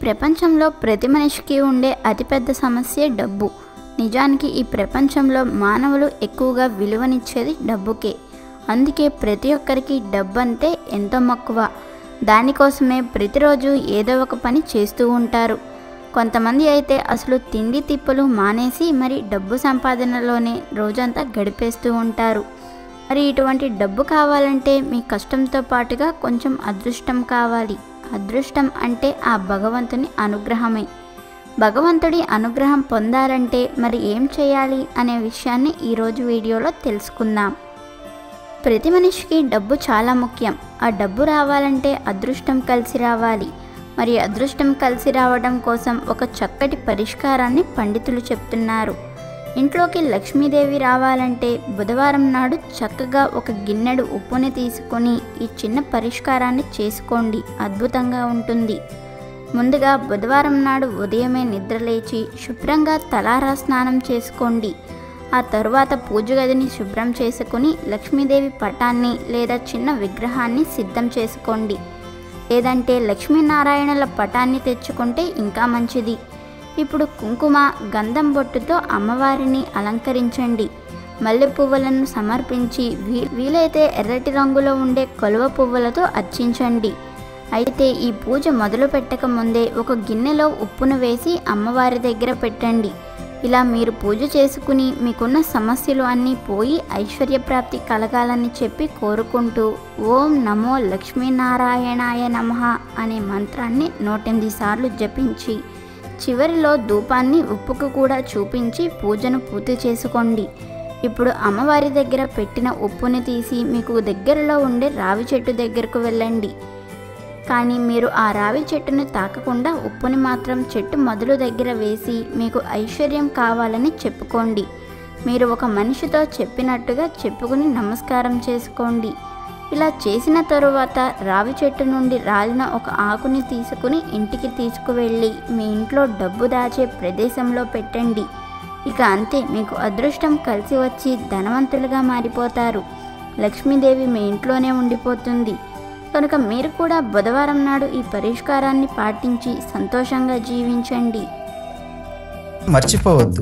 ప్రపంచంలో ప్రతి మనిషికి ఉండే అతిపెద్ద సమస్య డబ్బు. నిజానికి ఈ ప్రపంచంలో మానవులు ఎక్కువగా విలువనిచ్చేది డబ్బుకే. అందుకే ప్రతి ఒక్కరికి డబ్బు అంటే ఎంతో మక్కువ. దానికోసమే ప్రతిరోజు ఏదో ఒక పని చేస్తూ ఉంటారు. కొంతమంది అయితే అసలు తిండి తిప్పలు మానేసి మరి డబ్బు సంపాదనలోనే రోజంతా గడిపేస్తూ ఉంటారు. మరి ఇటువంటి డబ్బు కావాలంటే మీ కష్టంతో పాటుగా కొంచెం అదృష్టం కావాలి. అదృష్టం అంటే ఆ భగవంతుని అనుగ్రహమే. భగవంతుడి అనుగ్రహం పొందాలంటే మరి ఏం చేయాలి అనే విషయాన్ని ఈరోజు వీడియోలో తెలుసుకుందాం. ప్రతి మనిషికి డబ్బు చాలా ముఖ్యం. ఆ డబ్బు రావాలంటే అదృష్టం కలిసి రావాలి. మరి అదృష్టం కలిసి రావడం కోసం ఒక చక్కటి పరిష్కారాన్ని పండితులు చెప్తున్నారు. ఇంట్లోకి లక్ష్మీదేవి రావాలంటే బుధవారం నాడు చక్కగా ఒక గిన్నెడు ఉప్పుని తీసుకొని ఈ చిన్న పరిష్కారాన్ని చేసుకోండి. అద్భుతంగా ఉంటుంది. ముందుగా బుధవారం నాడు ఉదయమే నిద్రలేచి శుభ్రంగా తలారా స్నానం చేసుకోండి. ఆ తరువాత పూజ గదిని శుభ్రం చేసుకుని లక్ష్మీదేవి పటాన్ని లేదా చిన్న విగ్రహాన్ని సిద్ధం చేసుకోండి. లేదంటే లక్ష్మీనారాయణల పటాన్ని తెచ్చుకుంటే ఇంకా మంచిది. ఇప్పుడు కుంకుమ గంధం బొట్టుతో అమ్మవారిని అలంకరించండి. మల్లె పువ్వులను సమర్పించి వీలైతే ఎర్రటి రంగులో ఉండే కలువ పువ్వులతో అర్చించండి. అయితే ఈ పూజ మొదలు పెట్టక ముందే ఒక గిన్నెలో ఉప్పును వేసి అమ్మవారి దగ్గర పెట్టండి. ఇలా మీరు పూజ చేసుకుని మీకున్న సమస్యలు అన్నీ పోయి ఐశ్వర్యప్రాప్తి కలగాలని చెప్పి కోరుకుంటూ ఓం నమో లక్ష్మీనారాయణాయ నమః అనే మంత్రాన్ని 108 సార్లు జపించి చివరిలో ధూపాన్ని ఉప్పుకు కూడా చూపించి పూజను పూర్తి చేసుకోండి. ఇప్పుడు అమ్మవారి దగ్గర పెట్టిన ఉప్పుని తీసి మీకు దగ్గరలో ఉండే రావి చెట్టు దగ్గరకు వెళ్ళండి. కానీ మీరు ఆ రావి చెట్టుని తాకకుండా ఉప్పుని మాత్రం చెట్టు మొదలు దగ్గర వేసి మీకు ఐశ్వర్యం కావాలని చెప్పుకోండి. మీరు ఒక మనిషితో చెప్పినట్టుగా చెప్పుకుని నమస్కారం చేసుకోండి. ఇలా చేసిన తరువాత రావి చెట్టు నుండి రాలిన ఒక ఆకుని తీసుకుని ఇంటికి తీసుకువెళ్ళి మీ ఇంట్లో డబ్బు దాచే ప్రదేశంలో పెట్టండి. ఇక అంతే, మీకు అదృష్టం కలిసి వచ్చి ధనవంతులుగా మారిపోతారు. లక్ష్మీదేవి మీ ఇంట్లోనే ఉండిపోతుంది. కనుక మీరు కూడా బుధవారం నాడు ఈ పరిష్కారాన్ని పాటించి సంతోషంగా జీవించండి. మర్చిపోవద్దు,